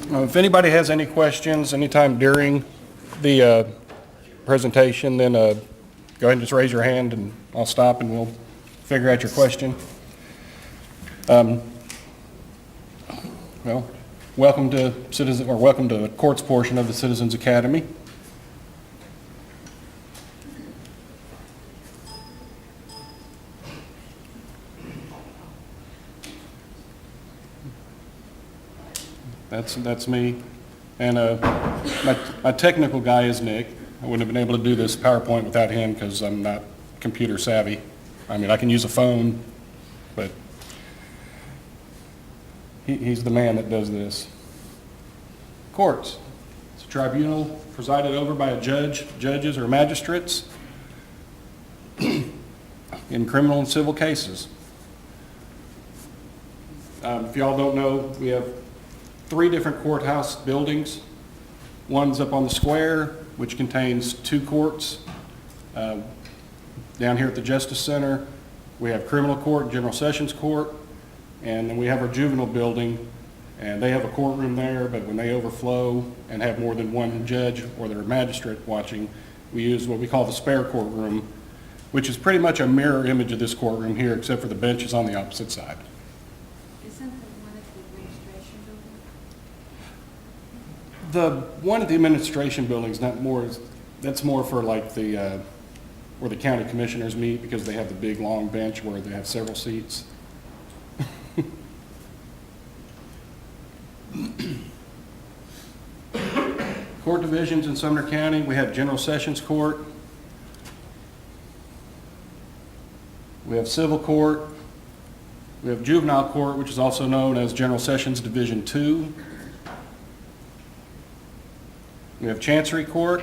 If anybody has any questions anytime during the presentation, then go ahead and just raise your hand and I'll stop and we'll figure out your question. Well, welcome to the courts portion of the Citizens Academy. That's me, and my technical guy is Nick. I wouldn't have been able to do this PowerPoint without him because I'm not computer savvy. I mean, I can use a phone, but he's the man that does this. Courts. It's a tribunal presided over by a judges, or magistrates in criminal and civil cases. If y'all don't know, we have 3 different courthouse buildings. One's up on the square, which contains 2 courts. Down here at the Justice Center, we have criminal court, general sessions court, and then we have our juvenile building, and they have a courtroom there, but when they overflow and have more than one judge or their magistrate watching, we use what we call the spare courtroom, which is pretty much a mirror image of this courtroom here, except for the benches on the opposite side. The one at the administration building is not more, that's more for like the, where the county commissioners meet, because they have the big long bench where they have several seats. Court divisions in Sumner County, we have General Sessions Court, we have Civil Court, we have Juvenile Court, which is also known as General Sessions Division 2. We have Chancery Court,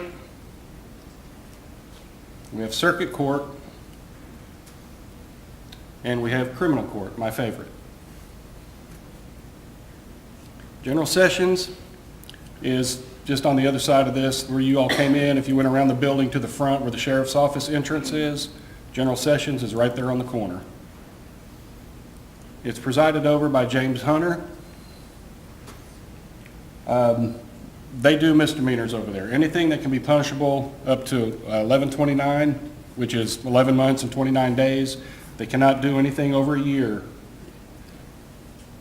we have Circuit Court, and we have Criminal Court, my favorite. General Sessions is just on the other side of this, where you all came in. If you went around the building to the front where the sheriff's office entrance is, General Sessions is right there on the corner. It's presided over by James Hunter. They do misdemeanors over there. Anything that can be punishable up to 1129, which is 11 months and 29 days. They cannot do anything over a year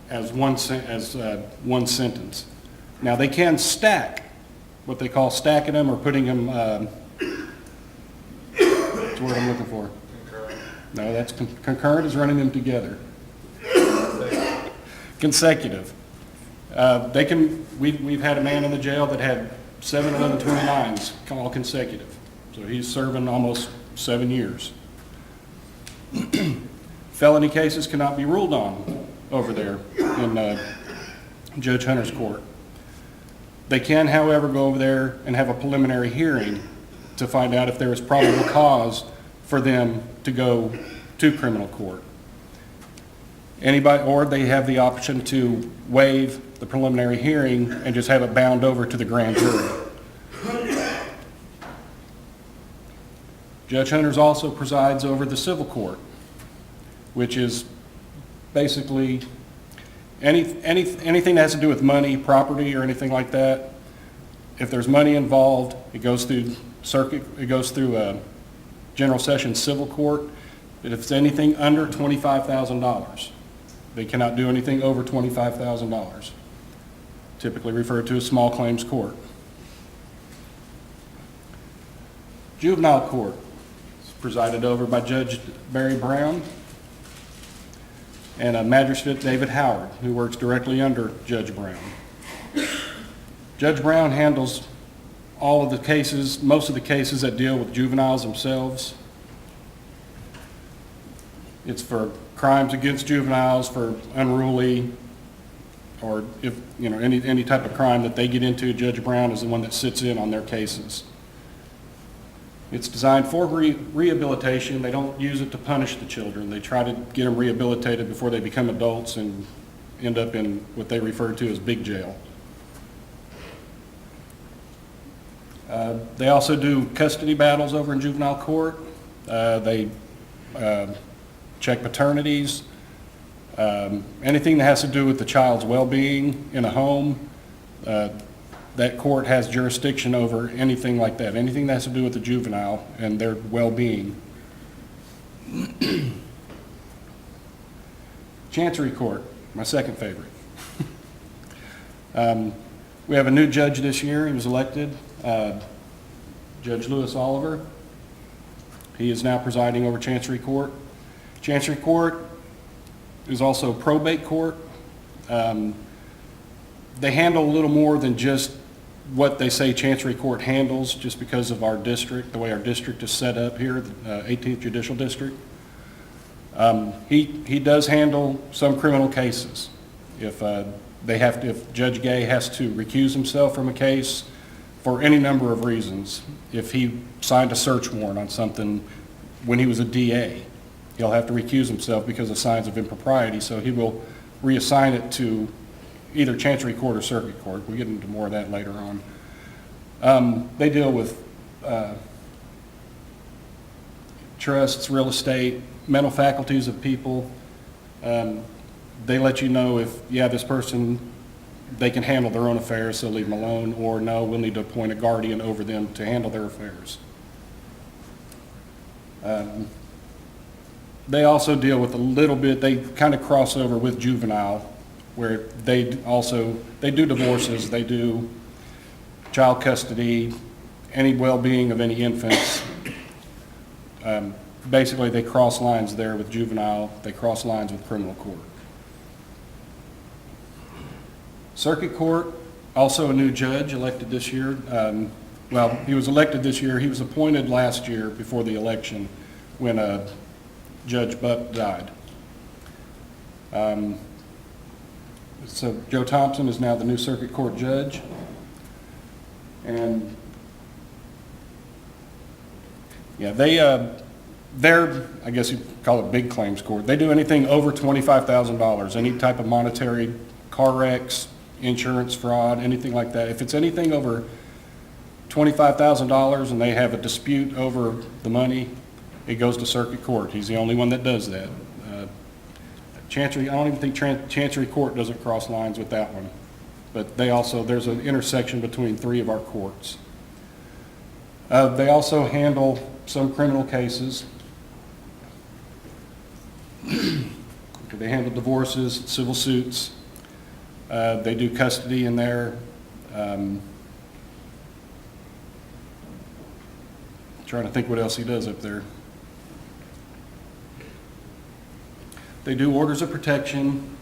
as one sentence. Now they can stack, what they call stacking them or putting them, that's what I'm looking for. Concurrent. No, that's concurrent is running them together. Consecutive. We've had a man in the jail that had 7 1129s, all consecutive. So he's serving almost 7 years. Felony cases cannot be ruled on over there in Judge Hunter's court. They can, however, go over there and have a preliminary hearing to find out if there is probable cause for them to go to criminal court. Anybody, or they have the option to waive the preliminary hearing and just have it bound over to the grand jury. Judge Hunters also presides over the civil court, which is basically anything that has to do with money, property, or anything like that. If there's money involved, it goes through circuit, it goes through General Sessions Civil Court. But if it's anything under $25,000, they cannot do anything over $25,000. Typically referred to as small claims court. Juvenile court is presided over by Judge Barry Brown and a Magistrate David Howard, who works directly under Judge Brown. Judge Brown handles all of the cases, most of the cases that deal with juveniles themselves. It's for crimes against juveniles, for unruly, or if any type of crime that they get into. Judge Brown is the one that sits in on their cases. It's designed for rehabilitation. They don't use it to punish the children. They try to get them rehabilitated before they become adults and end up in what they refer to as big jail. They also do custody battles over in juvenile court. They check paternities, anything that has to do with the child's well-being in a home. That court has jurisdiction over anything like that, anything that has to do with the juvenile and their well-being. Chancery Court, my second favorite. We have a new judge this year. He was elected, Judge Lewis Oliver. He is now presiding over Chancery Court. Chancery Court is also probate court. They handle a little more than just what they say Chancery Court handles, just because of our district, the way our district is set up here, the 18th Judicial District. He does handle some criminal cases. If Judge Gay has to recuse himself from a case for any number of reasons, if he signed a search warrant on something when he was a DA, he'll have to recuse himself because of signs of impropriety, so he will reassign it to either Chancery Court or Circuit Court. We'll get into more of that later on. They deal with trusts, real estate, mental faculties of people. They let you know if, yeah, this person, they can handle their own affairs, so leave them alone, or no, we'll need to appoint a guardian over them to handle their affairs. They also deal with a little bit, they kind of cross over with juvenile, where they do divorces, they do child custody, any well-being of any infants. Basically, they cross lines there with juvenile, they cross lines with criminal court. Circuit Court, also a new judge elected this year. Well, he was elected this year. He was appointed last year before the election when Judge Buck died. So Joe Thompson is now the new Circuit Court judge. And yeah, they're, I guess you'd call it big claims court. They do anything over $25,000, any type of monetary, car wrecks, insurance fraud, anything like that. If it's anything over $25,000 and they have a dispute over the money, it goes to Circuit Court. He's the only one that does that. Chancery, I don't even think Chancery Court doesn't cross lines with that one. But there's an intersection between three of our courts. They also handle some criminal cases. They handle divorces, civil suits. They do custody in there. Trying to think what else he does up there. They do orders of protection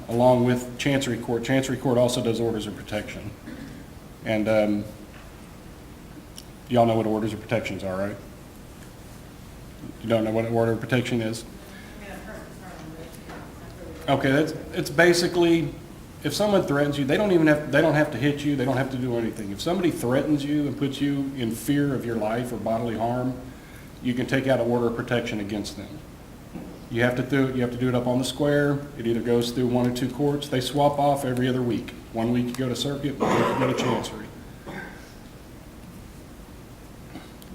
along with Chancery Court. Chancery Court also does orders of protection. And y'all know what orders of protections are, right? You don't know what an order of protection is? Okay, it's basically, if someone threatens you, they don't have to hit you, they don't have to do anything. If somebody threatens you and puts you in fear of your life or bodily harm, you can take out an order of protection against them. You have to do it up on the square. It either goes through one or two courts. They swap off every other week. 1 week you go to Circuit, 1 week you go to Chancery.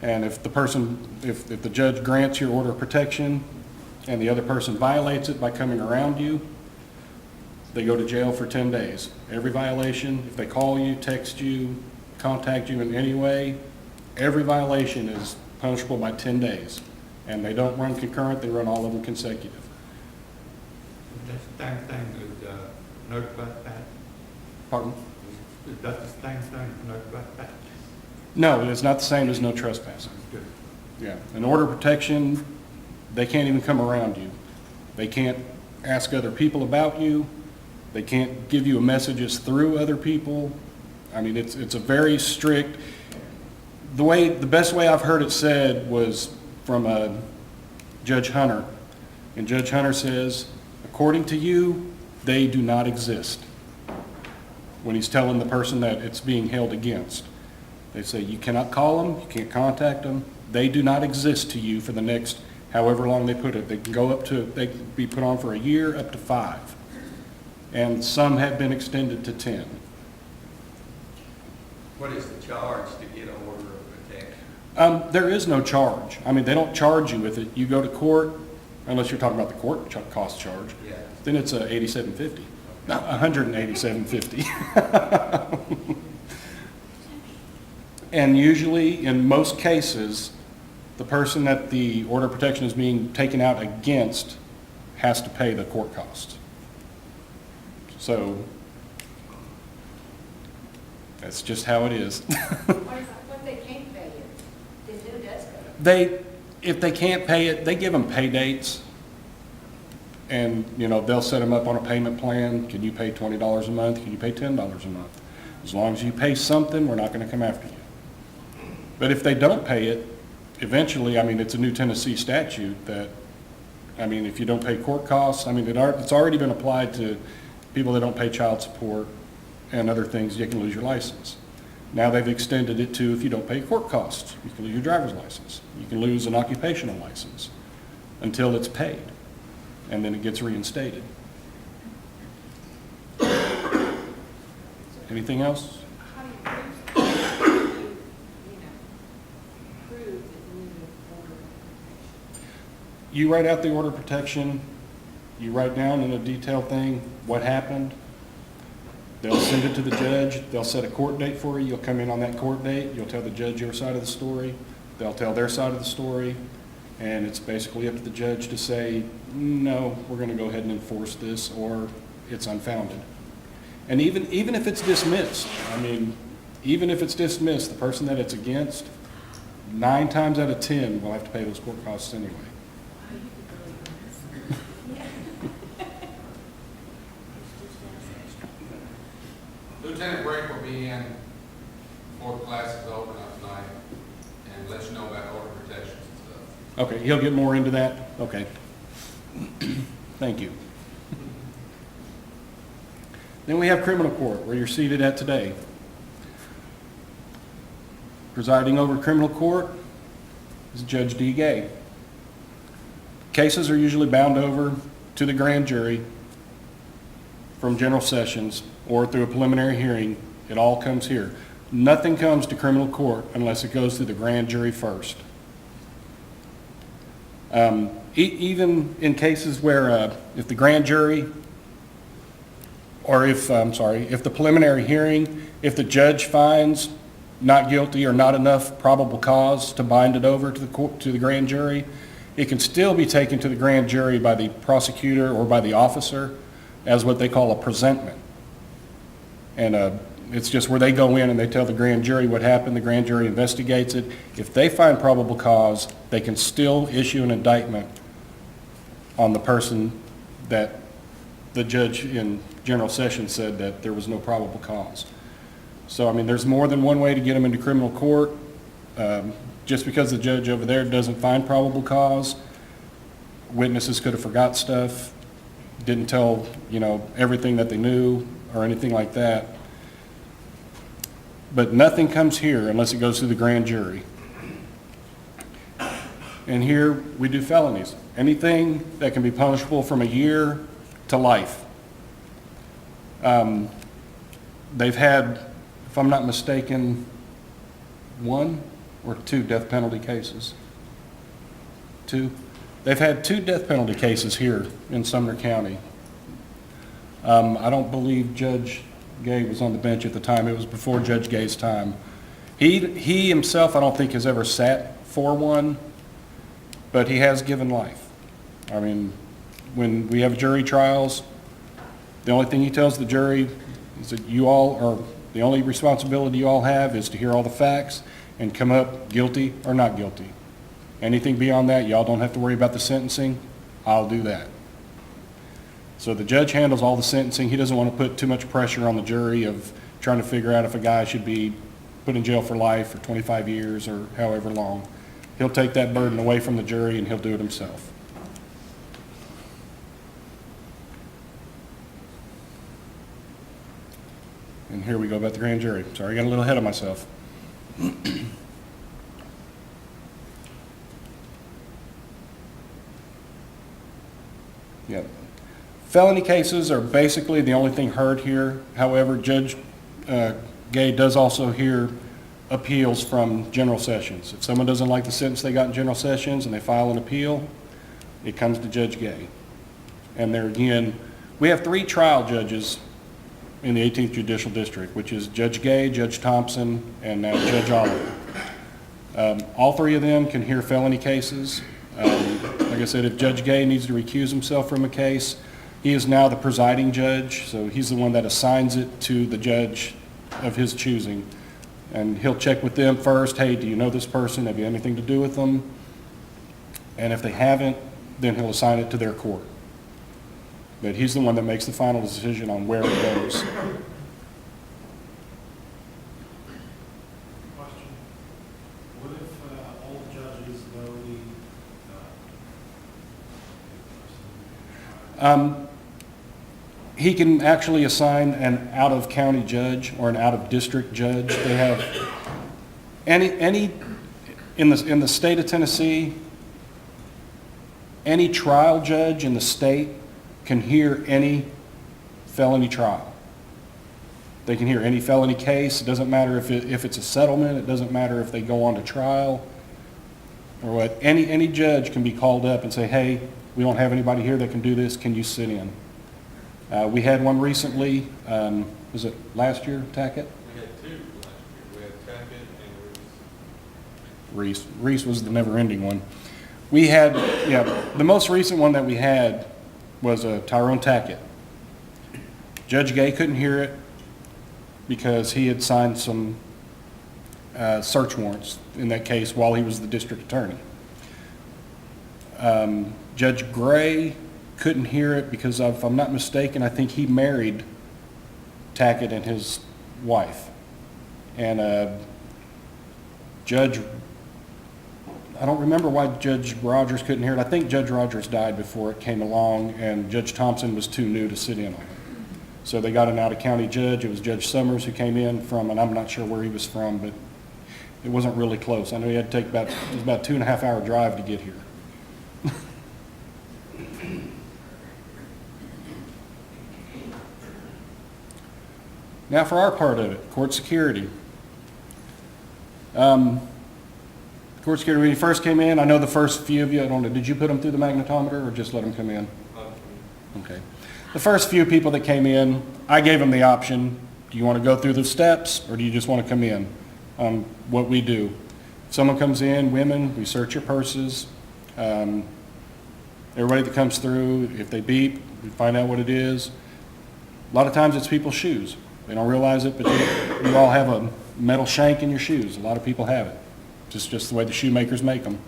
And if the judge grants your order of protection and the other person violates it by coming around you, they go to jail for 10 days. Every violation, if they call you, text you, contact you in any way, every violation is punishable by 10 days. And they don't run concurrent, they run all of them consecutive. That's the same thing with no trespass. Pardon? Is that the same thing with no trespass? No, it's not the same as no trespassing. Good. Yeah, an order of protection, they can't even come around you. They can't ask other people about you. They can't give you messages through other people. I mean, it's a very strict, the best way I've heard it said was from Judge Hunter. And Judge Hunter says, according to you, they do not exist. When he's telling the person that it's being held against. They say, you cannot call them, you can't contact them. They do not exist to you for the next, however long they put it. They can be put on for a year, up to 5. And some have been extended to 10. What is the charge to get an order of protection? There is no charge. I mean, they don't charge you with it. You go to court, unless you're talking about the court cost charge. Yeah. Then it's $87.50. $187.50. And usually, in most cases, the person that the order of protection is being taken out against has to pay the court costs. So that's just how it is. What they can't pay it? Then who does pay it? If they can't pay it, they give them pay dates. And, they'll set them up on a payment plan. Can you pay $20 a month? Can you pay $10 a month? As long as you pay something, we're not going to come after you. But if they don't pay it, eventually, it's a new Tennessee statute that, if you don't pay court costs, it's already been applied to people that don't pay child support and other things, you can lose your license. Now they've extended it to if you don't pay court costs, you can lose your driver's license. You can lose an occupational license until it's paid, and then it gets reinstated. Anything else? How do you prove that you need an order of protection? You write out the order of protection, you write down in a detailed thing what happened. They'll send it to the judge, they'll set a court date for you, you'll come in on that court date, you'll tell the judge your side of the story, they'll tell their side of the story, and it's basically up to the judge to say, no, we're going to go ahead and enforce this, or it's unfounded. And even if it's dismissed, even if it's dismissed, the person that it's against, 9 times out of 10 will have to pay those court costs anyway. Lieutenant Brake will be in before the classes open up tonight and let you know about order protections and stuff. Okay, he'll get more into that? Okay. Thank you. Then we have criminal court, where you're seated at today. Presiding over criminal court is Judge D. Gay. Cases are usually bound over to the grand jury from general sessions or through a preliminary hearing. It all comes here. Nothing comes to criminal court unless it goes through the grand jury first. Even in cases where if the grand jury, or if the preliminary hearing, if the judge finds not guilty or not enough probable cause to bind it over to the court, to the grand jury, it can still be taken to the grand jury by the prosecutor or by the officer as what they call a presentment. And it's just where they go in and they tell the grand jury what happened. The grand jury investigates it. If they find probable cause, they can still issue an indictment on the person that the judge in general session said that there was no probable cause. So, there's more than one way to get them into criminal court. Just because the judge over there doesn't find probable cause, witnesses could have forgot stuff, didn't tell, everything that they knew or anything like that. But nothing comes here unless it goes through the grand jury. And here we do felonies. Anything that can be punishable from a year to life. They've had, if I'm not mistaken, 1 or 2 death penalty cases. 2. They've had 2 death penalty cases here in Sumner County. I don't believe Judge Gay was on the bench at the time. It was before Judge Gay's time. He himself, I don't think, has ever sat for one, but he has given life. When we have jury trials, the only thing he tells the jury is that you all are, the only responsibility you all have is to hear all the facts and come up guilty or not guilty. Anything beyond that, y'all don't have to worry about the sentencing. I'll do that. So the judge handles all the sentencing. He doesn't want to put too much pressure on the jury of trying to figure out if a guy should be put in jail for life or 25 years or however long. He'll take that burden away from the jury and he'll do it himself. And here we go about the grand jury. Sorry, I got a little ahead of myself. Yep. Felony cases are basically the only thing heard here. However, Judge Gay does also hear appeals from general sessions. If someone doesn't like the sentence they got in general sessions and they file an appeal, it comes to Judge Gay. And there again, We have 3 trial judges in the 18th Judicial District, which is Judge Gay, Judge Thompson, and now Judge Oliver. All 3 of them can hear felony cases. Like I said, if Judge Gay needs to recuse himself from a case, he is now the presiding judge, so he's the one that assigns it to the judge of his choosing. And he'll check with them first, hey, do you know this person? Have you had anything to do with them? And if they haven't, then he'll assign it to their court. But he's the one that makes the final decision on where it goes. Question. What if all judges know He can actually assign an out-of-county judge or an out-of-district judge. They have any in the state of Tennessee, any trial judge in the state can hear any felony trial. They can hear any felony case. It doesn't matter if it's a settlement. It doesn't matter if they go on to trial or what. Any judge can be called up and say, hey, we don't have anybody here that can do this. Can you sit in? We had one recently. Was it last year, Tackett? We had 2 last year. We had Tackett and Reese. Reese was the never-ending one. We had, the most recent one that we had was Tyrone Tackett. Judge Gay couldn't hear it because he had signed some search warrants in that case while he was the district attorney. Judge Gray couldn't hear it because, if I'm not mistaken, I think he married Tackett and his wife. And Judge, I don't remember why Judge Rogers couldn't hear it. I think Judge Rogers died before it came along, and Judge Thompson was too new to sit in on it. So they got an out-of-county judge. It was Judge Summers who came in from, and I'm not sure where he was from, but it wasn't really close. I know he had to take it was about a 2.5-hour drive to get here. Now for our part of it, court security. Court security, when you first came in, I know the first few of you, I don't know, did you put them through the magnetometer or just let them come in? Okay. The first few people that came in, I gave them the option, do you want to go through the steps or do you just want to come in? What we do. If someone comes in, women, we search your purses. Everybody that comes through, if they beep, we find out what it is. A lot of times it's people's shoes. They don't realize it, but you all have a metal shank in your shoes. A lot of people have it. Just the way the shoemakers make them.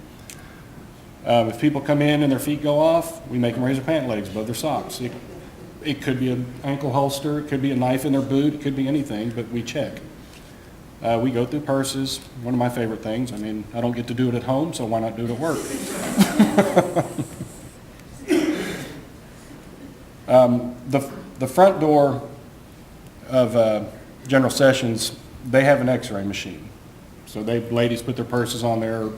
If people come in and their feet go off, we make them raise their pant legs above their socks. It could be an ankle holster, it could be a knife in their boot, it could be anything, but we check. We go through purses, one of my favorite things. I mean, I don't get to do it at home, so why not do it at work? The front door of General Sessions, they have an x-ray machine. So ladies put their purses on there.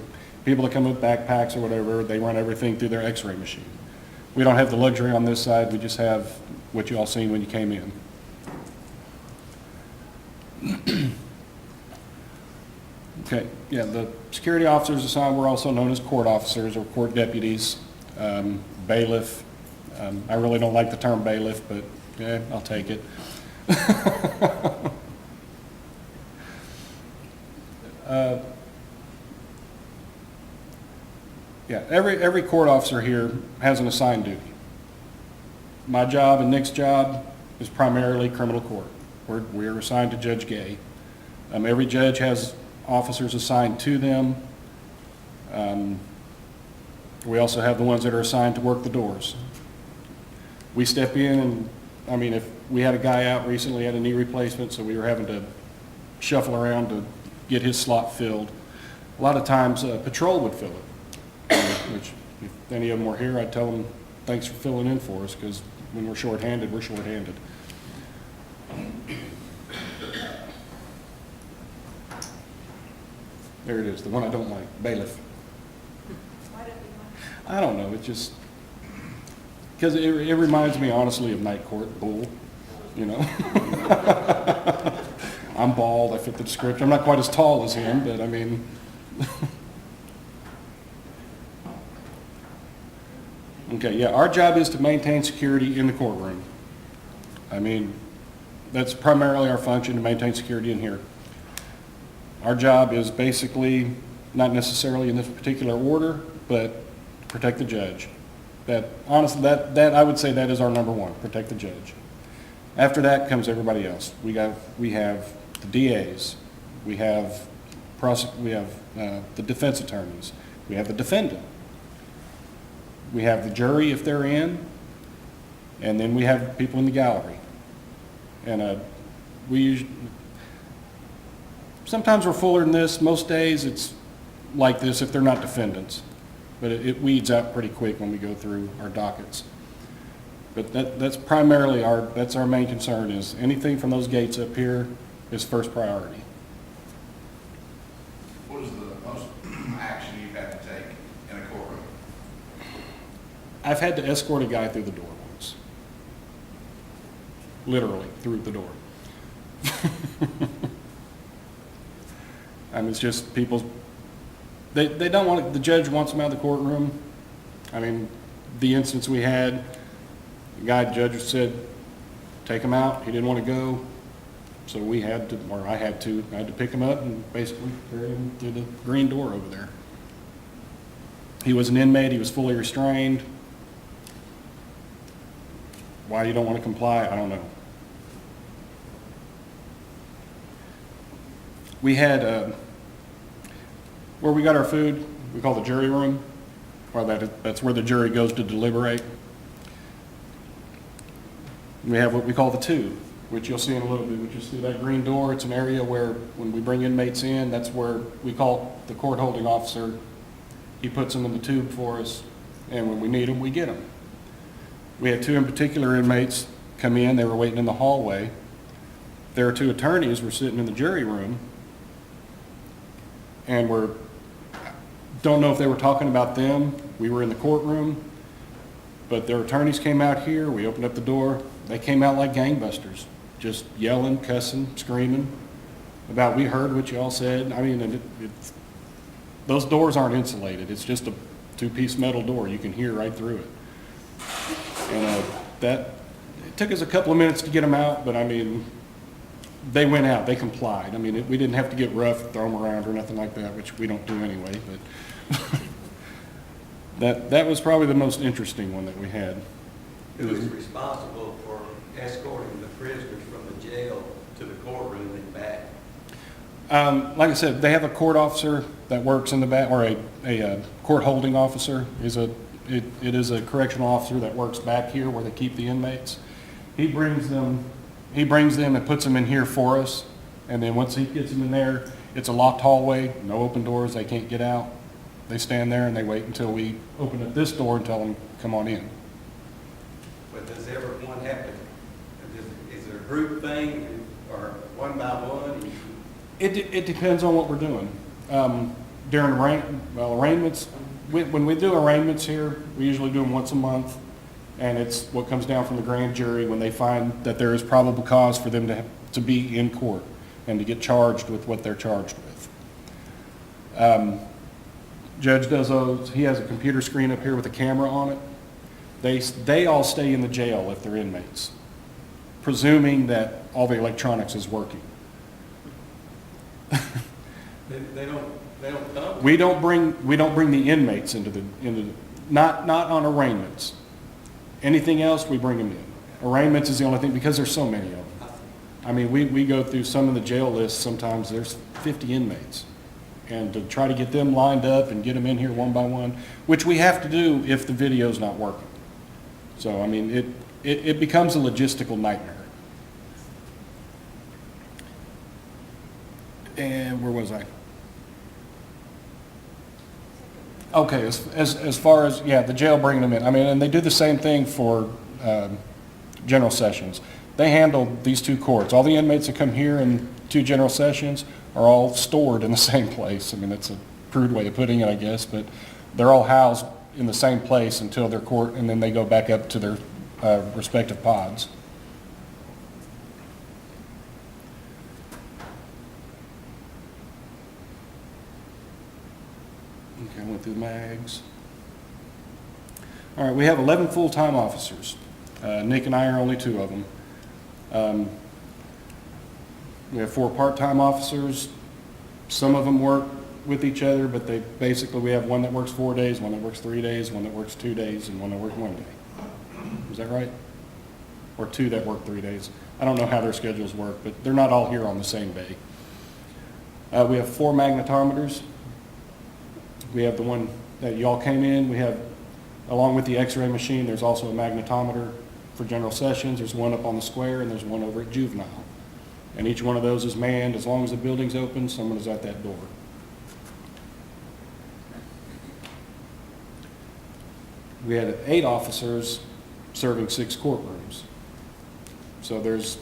People that come with backpacks or whatever, they run everything through their x-ray machine. We don't have the luxury on this side. We just have what you all seen when you came in. Okay, yeah, the security officers assigned, we're also known as court officers or court deputies, bailiff. I really don't like the term bailiff, but yeah, I'll take it. Yeah, every court officer here has an assigned duty. My job and Nick's job is primarily criminal court. We're assigned to Judge Gay. Every judge has officers assigned to them. We also have the ones that are assigned to work the doors. We step in and, I mean, if we had a guy out recently, had a knee replacement, so we were having to shuffle around to get his slot filled. A lot of times, patrol would fill it, which if any of them were here, I'd tell them, thanks for filling in for us, because when we're shorthanded, we're shorthanded. There it is, the one I don't like, bailiff. Why don't we want? I don't know, it's just, because it reminds me honestly of night court bull, you know? I'm bald, I fit the description. I'm not quite as tall as him, but I mean. Okay, yeah, our job is to maintain security in the courtroom. I mean, that's primarily our function, to maintain security in here. Our job is basically, not necessarily in this particular order, but protect the judge. That, honestly, that I would say that is our number one, protect the judge. After that comes everybody else. We have the DAs, we have the defense attorneys, we have the defendant, we have the jury if they're in, and then we have people in the gallery. And sometimes we're fuller than this. Most days it's like this if they're not defendants. But it weeds out pretty quick when we go through our dockets. But that's primarily that's our main concern, is anything from those gates up here is first priority. What is the most action you've had to take in a courtroom? I've had to escort a guy through the door once. Literally, through the door. I mean, it's just people, they don't want the judge wants them out of the courtroom. I mean, the instance we had, the judge said, take him out. He didn't want to go. So I had to pick him up and basically carry him through the green door over there. He was an inmate. He was fully restrained. Why you don't want to comply, I don't know. We had, where we got our food, we call the jury room, or that's where the jury goes to deliberate. We have what we call the tube, which you'll see in a little bit, which is through that green door. It's an area where when we bring inmates in, that's where we call the court holding officer. He puts them in the tube for us, and when we need them, we get them. We had two in particular inmates come in. They were waiting in the hallway. Their two attorneys were sitting in the jury room, and don't know if they were talking about them. We were in the courtroom, but their attorneys came out here. We opened up the door. They came out like gangbusters, just yelling, cussing, screaming about, we heard what y'all said. I mean, those doors aren't insulated. It's just a two-piece metal door. You can hear right through it. And it took us a couple of minutes to get them out, but I mean, they went out. They complied. I mean, we didn't have to get rough, throw them around or nothing like that, which we don't do anyway. But that was probably the most interesting one that we had. Who is responsible for escorting the prisoners from the jail to the courtroom and back? Like I said, they have a court officer that works in the back, or a court holding officer. It is a correctional officer that works back here where they keep the inmates. He brings them and puts them in here for us. And then once he gets them in there, it's a locked hallway, no open doors, they can't get out. They stand there and they wait until we open up this door and tell them, come on in. But does everyone have to, is there a group thing or one by one? It depends on what we're doing. During arraignments, when we do arraignments here, we usually do them once a month, and it's what comes down from the grand jury when they find that there is probable cause for them to be in court and to get charged with what they're charged with. Judge does those. He has a computer screen up here with a camera on it. They all stay in the jail if they're inmates, presuming that all the electronics is working. They don't come? We don't bring the inmates into not on arraignments. Anything else, we bring them in. Arraignments is the only thing, because there's so many of them. I mean, we go through some of the jail lists, sometimes there's 50 inmates. And to try to get them lined up and get them in here one by one, which we have to do if the video's not working. So, I mean, it becomes a logistical nightmare. And where was I? Okay, as far as, yeah, the jail bringing them in. I mean, and they do the same thing for general sessions. They handle these two courts. All the inmates that come here in two general sessions are all stored in the same place. I mean, that's a crude way of putting it, I guess, but they're all housed in the same place until their court, and then they go back up to their respective pods. Okay, I went through the mags. All right, we have 11 full-time officers. Nick and I are only two of them. We have 4 part-time officers. Some of them work with each other, but we have one that works 4 days, one that works 3 days, one that works 2 days, and one that works 1 day. Is that right? Or 2 that work 3 days. I don't know how their schedules work, but they're not all here on the same day. We have 4 magnetometers. We have the one that y'all came in. We have, along with the x-ray machine, there's also a magnetometer for general sessions. There's one up on the square, and there's one over at juvenile. And each one of those is manned. As long as the building's open, someone is at that door. We had 8 officers serving 6 courtrooms. So there's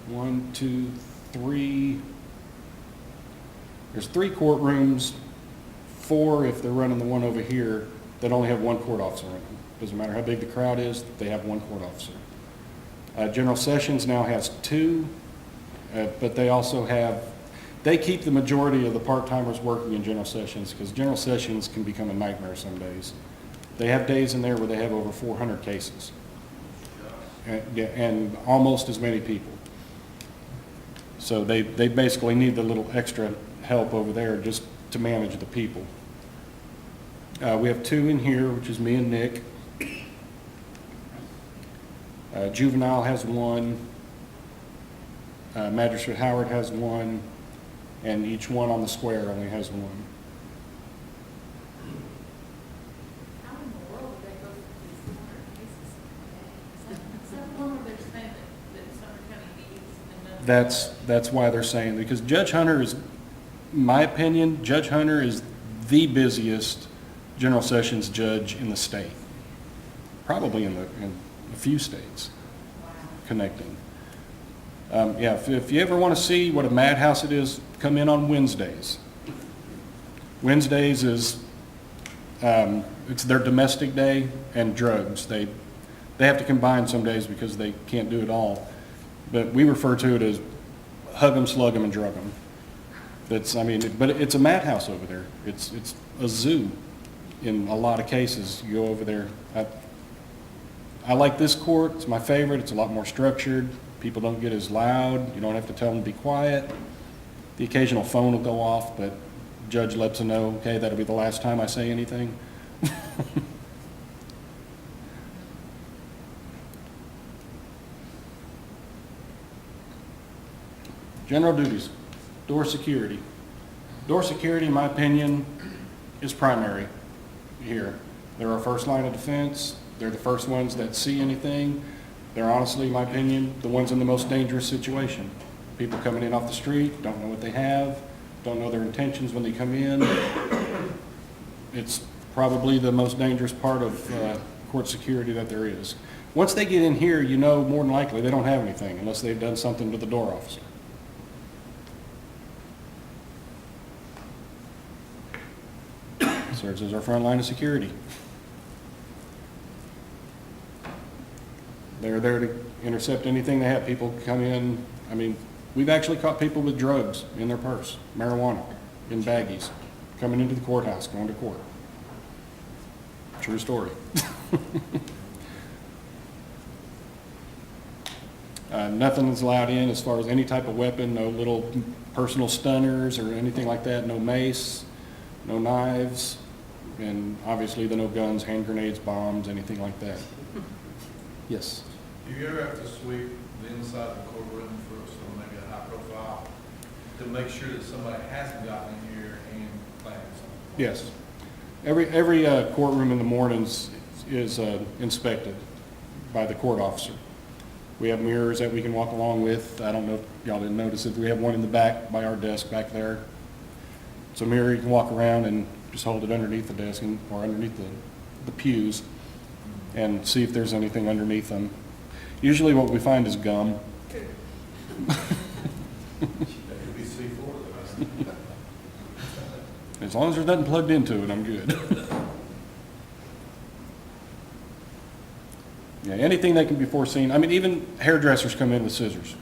1, 2, 3. There's 3 courtrooms, 4 if they're running the one over here that only have 1 court officer in them. Doesn't matter how big the crowd is, they have 1 court officer. General Sessions now has 2, but they also they keep the majority of the part-timers working in General Sessions because General Sessions can become a nightmare some days. They have days in there where they have over 400 cases and almost as many people. So they basically need the little extra help over there just to manage the people. We have 2 in here, which is me and Nick. Juvenile has 1. Magistrate Howard has 1. And each one on the square only has 1. How in the world would they go through these 400 cases? Some of them they're saying that Sumner County needs and doesn't. That's why they're saying, because Judge Hunter is, in my opinion, Judge Hunter is the busiest General Sessions judge in the state. Probably in a few states connecting. Yeah, if you ever want to see what a madhouse it is, come in on Wednesdays. Wednesdays is, it's their domestic day and drugs. They have to combine some days because they can't do it all. But we refer to it as hug 'em, slug 'em, and drug 'em. But it's a madhouse over there. It's a zoo in a lot of cases. You go over there. I like this court. It's my favorite. It's a lot more structured. People don't get as loud. You don't have to tell them to be quiet. The occasional phone will go off, but judge lets them know, okay, that'll be the last time I say anything. General duties, door security. Door security, in my opinion, is primary here. They're our first line of defense. They're the first ones that see anything. They're honestly, in my opinion, the ones in the most dangerous situation. People coming in off the street, don't know what they have, don't know their intentions when they come in. It's probably the most dangerous part of court security that there is. Once they get in here, you know more than likely they don't have anything unless they've done something to the door officer. Serves as our front line of security. They're there to intercept anything they have. People come in, we've actually caught people with drugs in their purse, marijuana, in baggies, coming into the courthouse, going to court. True story. Nothing is allowed in as far as any type of weapon, no little personal stunners or anything like that, no mace, no knives, and obviously no guns, hand grenades, bombs, anything like that. Yes? Do you ever have to sweep the inside of the courtroom for maybe a high profile to make sure that somebody hasn't gotten in here and planted something? Yes. Every courtroom in the mornings is inspected by the court officer. We have mirrors that we can walk along with. I don't know if y'all didn't notice it. We have one in the back by our desk back there. It's a mirror you can walk around and just hold it underneath the desk or underneath the pews and see if there's anything underneath them. Usually what we find is gum. That could be C4 though. As long as there's nothing plugged into it, I'm good. Yeah, anything that can be foreseen. Even hairdressers come in with scissors.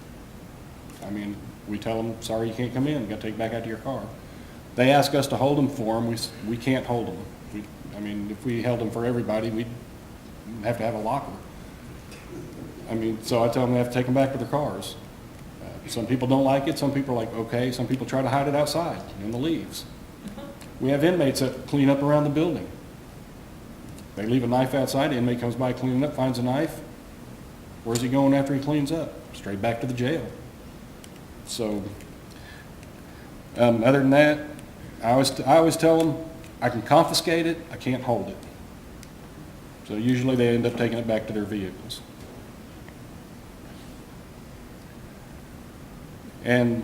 We tell them, sorry, you can't come in. You got to take it back out to your car. They ask us to hold them for them. We can't hold them. If we held them for everybody, we'd have to have a locker. I mean, so I tell them they have to take them back to their cars. Some people don't like it, some people are like, okay, some people try to hide it outside in the leaves. We have inmates that clean up around the building. They leave a knife outside, the inmate comes by cleaning up, finds a knife. Where's he going after he cleans up? Straight back to the jail. So, other than that, I always tell them, I can confiscate it, I can't hold it. So usually they end up taking it back to their vehicles. And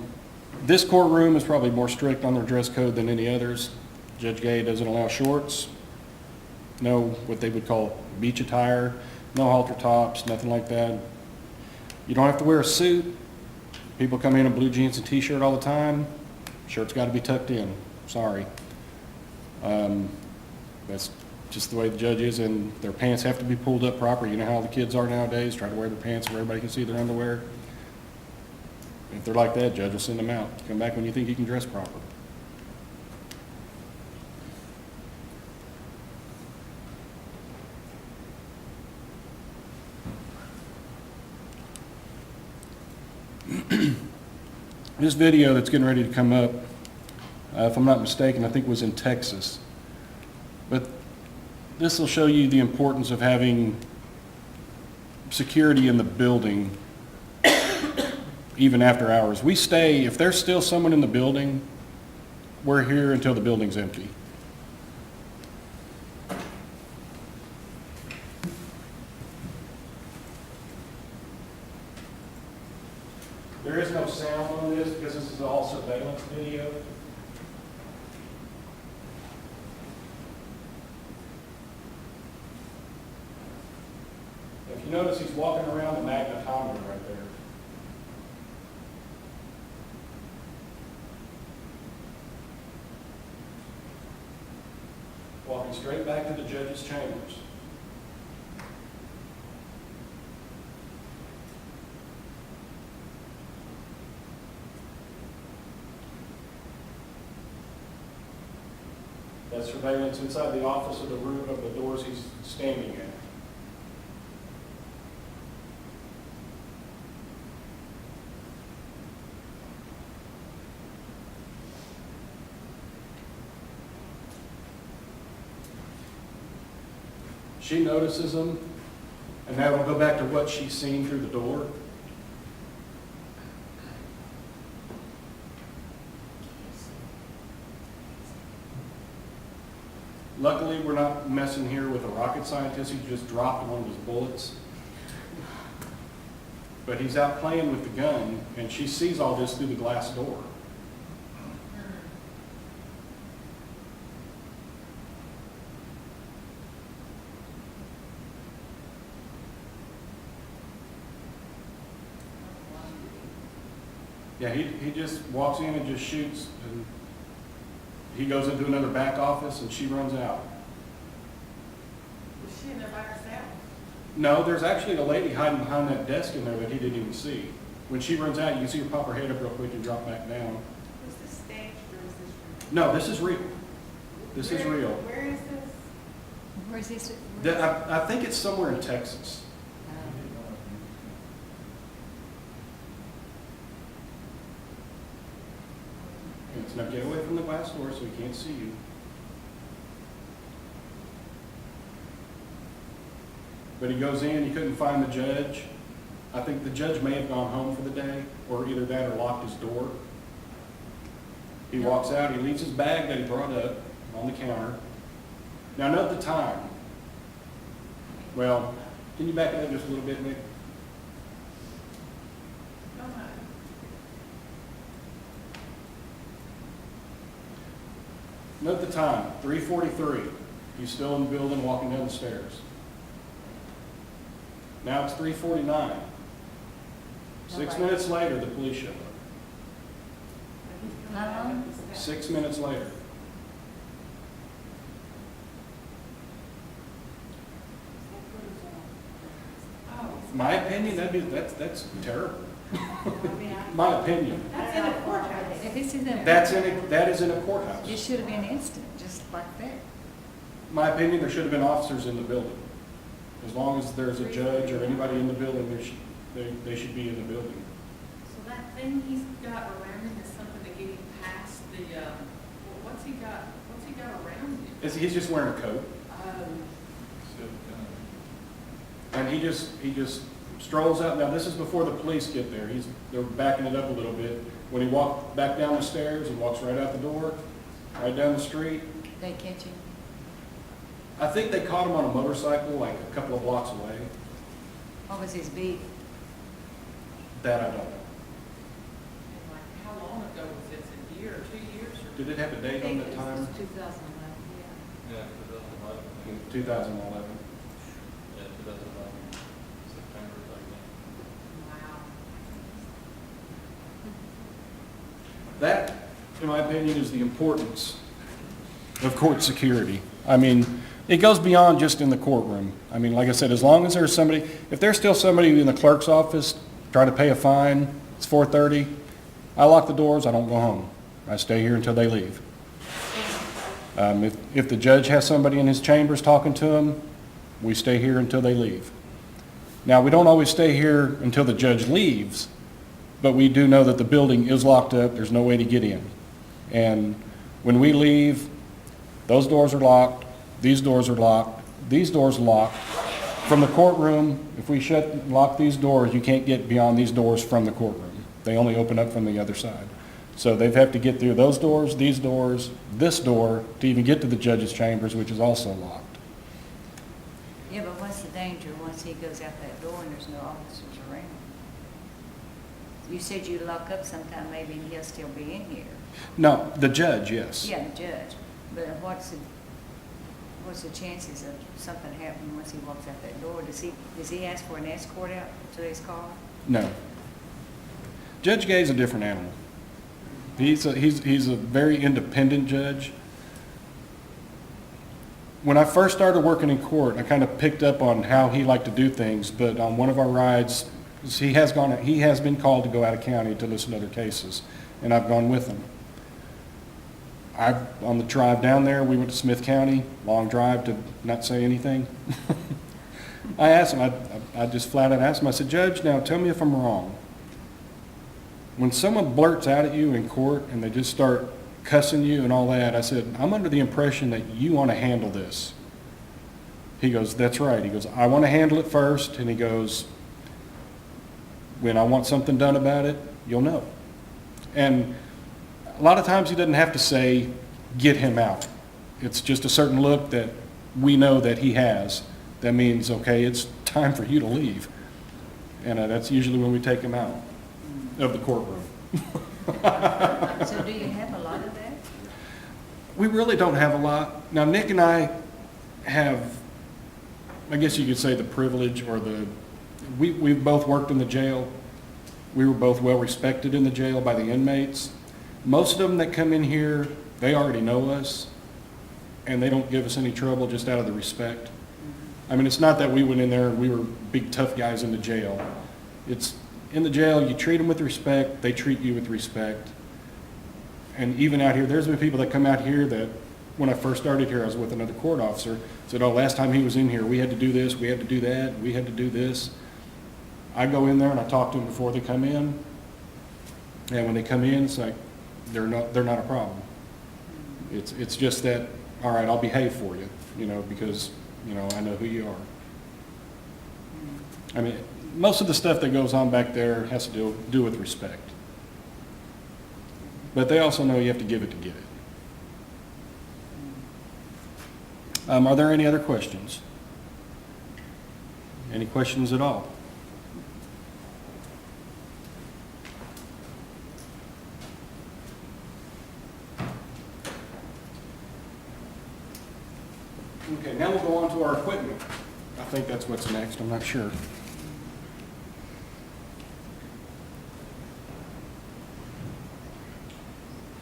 this courtroom is probably more strict on their dress code than any others. Judge Gay doesn't allow shorts, no what they would call beach attire, no halter tops, nothing like that. You don't have to wear a suit. People come in blue jeans and t-shirt all the time. Shirt's got to be tucked in. Sorry. That's just the way the judge is, and their pants have to be pulled up proper. You know how the kids are nowadays, try to wear their pants where everybody can see their underwear. If they're like that, judge will send them out. Come back when you think you can dress proper. This video that's getting ready to come up, if I'm not mistaken, I think was in Texas. But this will show you the importance of having security in the building even after hours. We stay, if there's still someone in the building, we're here until the building's empty. There is no sound on this because this is all surveillance video. If you notice, he's walking around the magnetometer right there. Walking straight back to the judge's chambers. That's surveillance inside the office of the room of the doors he's standing in. She notices him, and now we'll go back to what she's seen through the door. Luckily, we're not messing here with a rocket scientist who just dropped one of his bullets. But he's out playing with the gun, and she sees all this through the glass door. Yeah, he just walks in and just shoots, and he goes into another back office, and she runs out. Was she in there by herself? No, there's actually a lady hiding behind that desk in there that he didn't even see. When she runs out, you can see her pop her head up real quick and drop back down. Was this staged or is this real? No, this is real. This is Where- real. Where is this? Where's this? I think it's somewhere in Texas. It's now get away from the glass door so he can't see you. But he goes in, he couldn't find the judge. I think the judge may have gone home for the day, or either that or locked his door. He walks out, he leaves his bag that he brought up on the counter. Now note the time. Well, can you back it up just a little bit, Nick? Oh, my. Note the time, 3:43. He's still in the building, walking down the stairs. Now it's 3:49. 6 minutes later, the police show up. How long? 6 minutes later. Oh, My opinion, that's terrible. My opinion. that's in a courthouse. If this is a, That is in a it courthouse. should have been instant, just like that. My opinion, there should have been officers in the building. As long as there's a judge or anybody in the building, they should be in the building. So that thing he's got around him is something to get him past the, what's he got around him? He's just wearing a coat, Oh, So, and he just strolls out. Now, this is before the police get there. They're backing it up a little bit. When he walked back down the stairs and walks right out the door, right down the street, They catch him? I think they caught him on a motorcycle like a couple of blocks away. What was his beef? That I don't know. and like, how long ago was this, a year or 2 years? Or Did it have a I date on think that it time? was 2011, yeah. yeah, 2011. In 2011. Yeah, 2011, September, like that. Wow. That, in my opinion, is the importance of court security. I mean, it goes beyond just in the courtroom. I mean, like I said, as long as there's somebody, if there's still somebody in the clerk's office trying to pay a fine, it's 4:30, I lock the doors, I don't go home. I stay here until they leave. If the judge has somebody in his chambers talking to him, we stay here until they leave. Now, we don't always stay here until the judge leaves, but we do know that the building is locked up, there's no way to get in. And when we leave, those doors are locked, these doors are locked, these doors are locked. From the courtroom, if we lock these doors, you can't get beyond these doors from the courtroom. They only open up from the other side. So they have to get through those doors, these doors, this door, to even get to the judge's chambers, which is also locked. Yeah, but what's the danger once he goes out that door and there's no officers around? You said you lock up sometime, maybe he'll still be in here. No, the judge, yes. Yeah, the judge. But what's the chances of something happening once he walks out that door? Does he ask for an escort out to his car? No. Judge Gay's a different animal. He's a very independent judge. When I first started working in court, I kind of picked up on how he liked to do things, but on one of our rides, he has been called to go out of county to listen to other cases, and I've gone with him. On the drive down there, we went to Smith County, long drive to not say anything. I asked him, I just flat out asked him, I said, Judge, now tell me if I'm wrong. When someone blurts out at you in court and they just start cussing you and all that, I said, I'm under the impression that you want to handle this. He goes, that's right. He goes, I want to handle it first. And he goes, when I want something done about it, you'll know. And a lot of times he doesn't have to say, get him out. It's just a certain look that we know that he has. That means, okay, it's time for you to leave. And that's usually when we take him out of the courtroom. So do you have a lot of that? We really don't have a lot. Now, Nick and I have, I guess you could say, the privilege or we've both worked in the jail. We were both well respected in the jail by the inmates. Most of them that come in here, they already know us, and they don't give us any trouble just out of the respect. I mean, it's not that we went in there and we were big tough guys in the jail. It's in the jail, you treat them with respect, they treat you with respect. And even out here, there's been people that come out here that, when I first started here, I was with another court officer, said, oh, last time he was in here, we had to do this, we had to do that, we had to do this. I go in there and I talk to them before they come in. And when they come in, it's like, they're not a problem. It's just that, all right, I'll behave for you, because, I know who you are. I mean, most of the stuff that goes on back there has to do with respect. But they also know you have to give it to get it. Are there any other questions? Any questions at all? Okay, now we'll go on to our equipment. I think that's what's next, I'm not sure.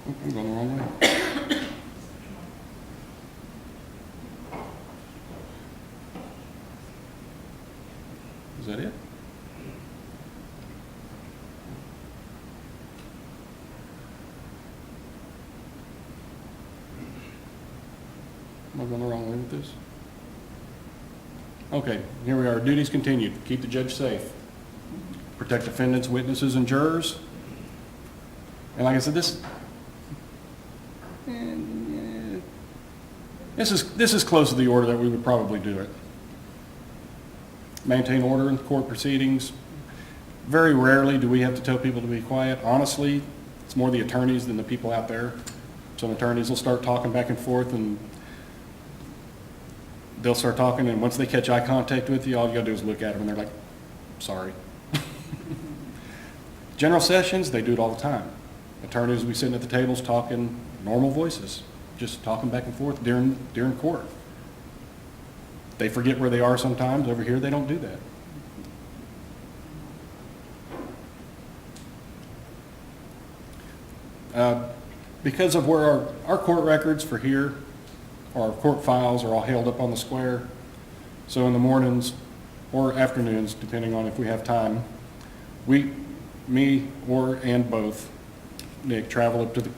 Oh, I'm going the wrong way. Is that it? Am I going the wrong way with this? Okay, here we are. Duties continued. Keep the judge safe. Protect defendants, witnesses, and jurors. And like I said, this is close to the order that we would probably do it. Maintain order in court proceedings. Very rarely do we have to tell people to be quiet. Honestly, it's more the attorneys than the people out there. Some attorneys will start talking back and forth, and they'll start talking, and once they catch eye contact with you, all you gotta do is look at them, and they're like, sorry. General sessions, they do it all the time. Attorneys will be sitting at the tables talking normal voices, just talking back and forth during court. They forget where they are sometimes. Over here, they don't do that. Because of where our court records for here, our court files are all held up on the square. So in the mornings or afternoons, depending on if we have time, me and both, Nick, travel up to the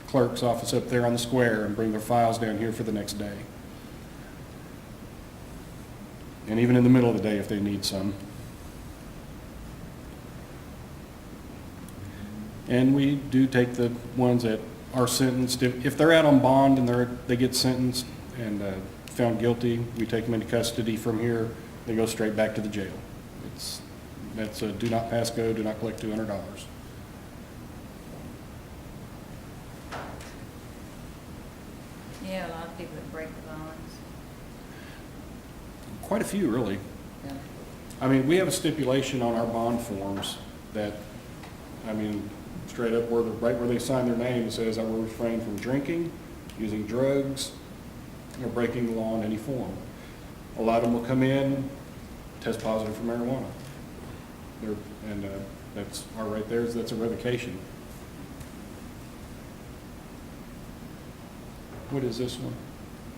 clerk's office up there on the square and bring their files down here for the next day. And even in the middle of the day if they need some. And we do take the ones that are sentenced. If they're out on bond and they get sentenced and found guilty, we take them into custody from here. They go straight back to the jail. That's a do not pass go, do not collect $200. Yeah, a lot of people that break the bonds. Quite a few, really. Yeah. I mean, we have a stipulation on our bond forms that, I mean, straight up right where they sign their name, it says I will refrain from drinking, using drugs, or breaking the law in any form. A lot of them will come in, test positive for marijuana. That's right there, that's a revocation. What is this one?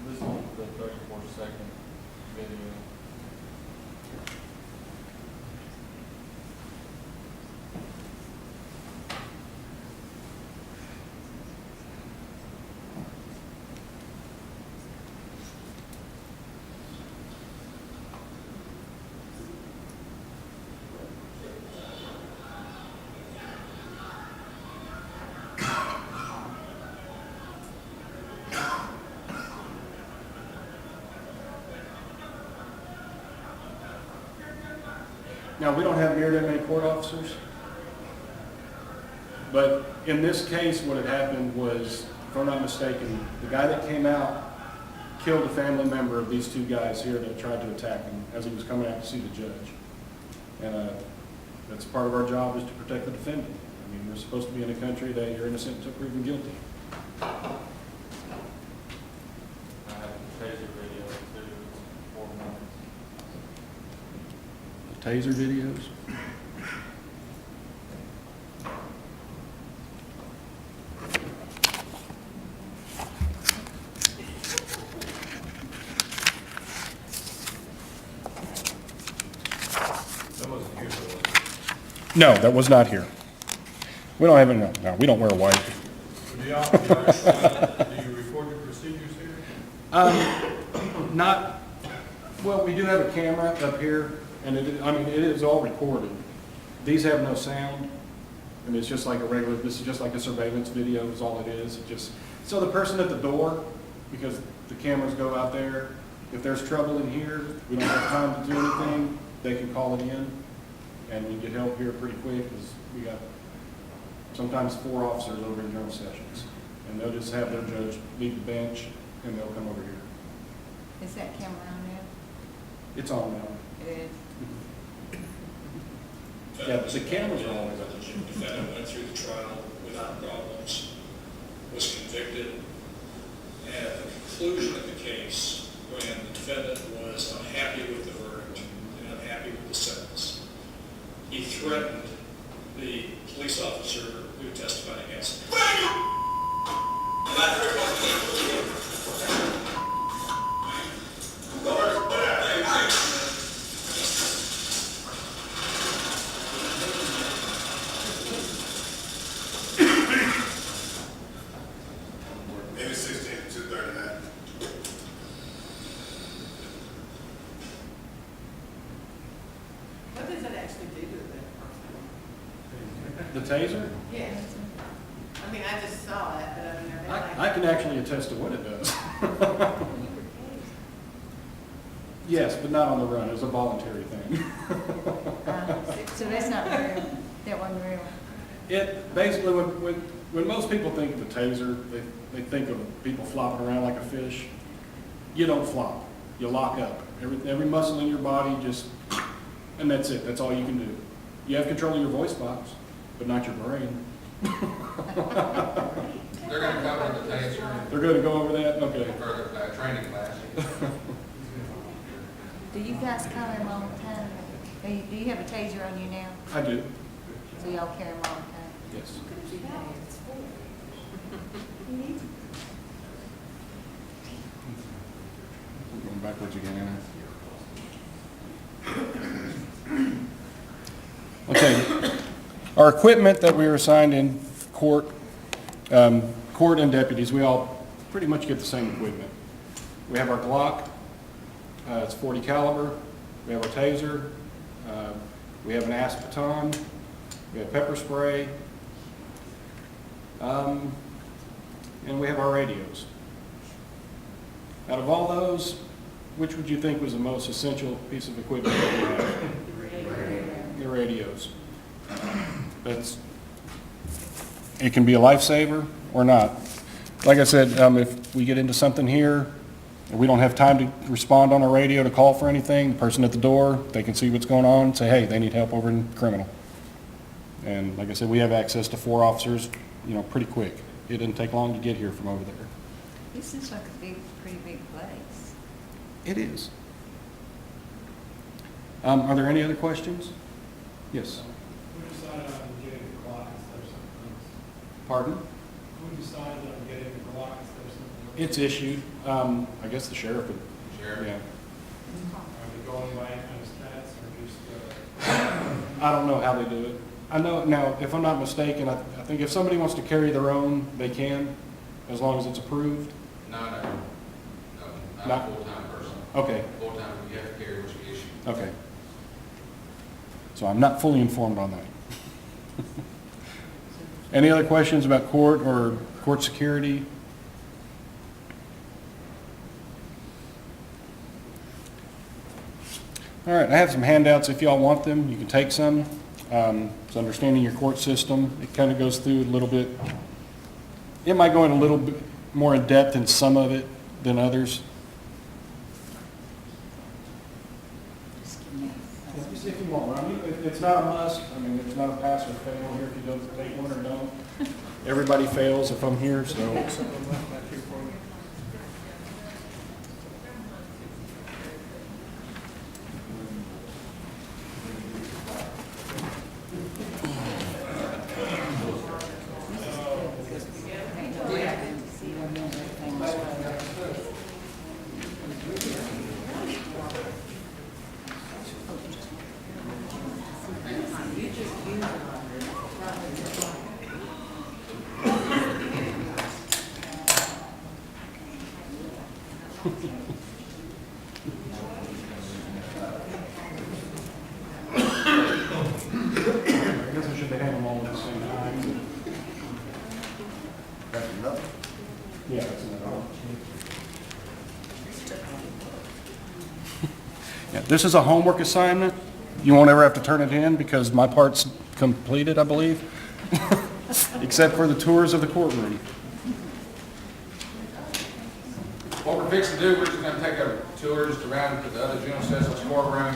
This one's the 34-second video. Now, we don't have near that many court officers, but in this case, what had happened was, if I'm not mistaken, the guy that came out killed a family member of these two guys here that tried to attack him as he was coming out to see the judge. And that's part of our job, is to protect the defendant. I mean, we're supposed to be in a country that you're innocent until proven guilty. I have the taser video too, 4 minutes. The taser videos. That wasn't here, though. No, that was not here. We don't have any, no, we don't wear white. Do you record your procedures here? Not, well, we do have a camera up here, and it is all recorded. These have no sound. I mean, it's just like this is just like a surveillance video is all it is. So the person at the door, because the cameras go out there, if there's trouble in here, we don't have time to do anything, they can call it in, and we get help here pretty quick, because we got sometimes 4 officers over in general sessions, and they'll just have their judge leave the bench, and they'll come over here. Is that camera on there? It's on now. It is. Yeah, the cameras are always on. The defendant went through the trial without problems, was convicted, and at the conclusion of the case, when the defendant was unhappy with the verdict and unhappy with the sentence, he threatened the police officer who testified against him. Maybe 16 to 239. actually do do that part-time. The taser? Yes. I mean, I just saw it, but I mean, I bet I can actually attest to what it does. Yes, but not on the run. It was a voluntary thing. So that's not real, that wasn't real. It, basically, when most people think of a taser, they think of people flopping around like a fish. You don't flop. You lock up. Every muscle in your body just, and that's it. That's all you can do. You have control of your voice box, but not your brain. They're gonna cover the taser They're going to go over that? Okay. in further training class. Do you guys carry them all the time? Do you have a taser on you now? I do, So y'all carry them all the time? yes. I'm going backwards again. Okay. Our equipment that we were assigned in court, court and deputies, we all pretty much get the same equipment. We have our Glock, it's 40 caliber. We have our taser. We have an asp baton. We have pepper spray. And we have our radios. Out of all those, which would you think was the most essential piece of equipment that we have? The radios. It can be a lifesaver or not. Like I said, if we get into something here, and we don't have time to respond on our radio to call for anything, the person at the door, they can see what's going on and say, hey, they need help over in criminal. And like I said, we have access to 4 officers, pretty quick. It didn't take long to get here from over there. This is like a pretty big place. It is. Are there any other questions? Yes. Who decided on getting the Glock instead of something else? Pardon? Who decided on getting the Glock instead of something else? It's issued. I guess the sheriff would. Sheriff. Yeah. Are they going by any kind of stats or just, I don't know how they do it. I know, now, if I'm not mistaken, I think if somebody wants to carry their own, they can, as long as it's approved. No, not Not- a full-time person. Okay, Full-time, you have to carry what you issue. okay. So I'm not fully informed on that. Any other questions about court or court security? All right, I have some handouts if y'all want them. You can take some. It's understanding your court system. It kind of goes through a little bit. It might go in a little bit more in depth in some of it than others. Just if you want, I mean, it's not a must. I mean, it's not a pass or fail here if you don't take one or don't. Everybody fails if I'm here, so. I guess I should have had them all at the same time. That's another. Yeah, that's another one. Yeah, this is a homework assignment. You won't ever have to turn it in because my part's completed, I believe, except for the tours of the courtroom. What we're fixing to do, we're just gonna take a tour just around to the other general sessions courtroom.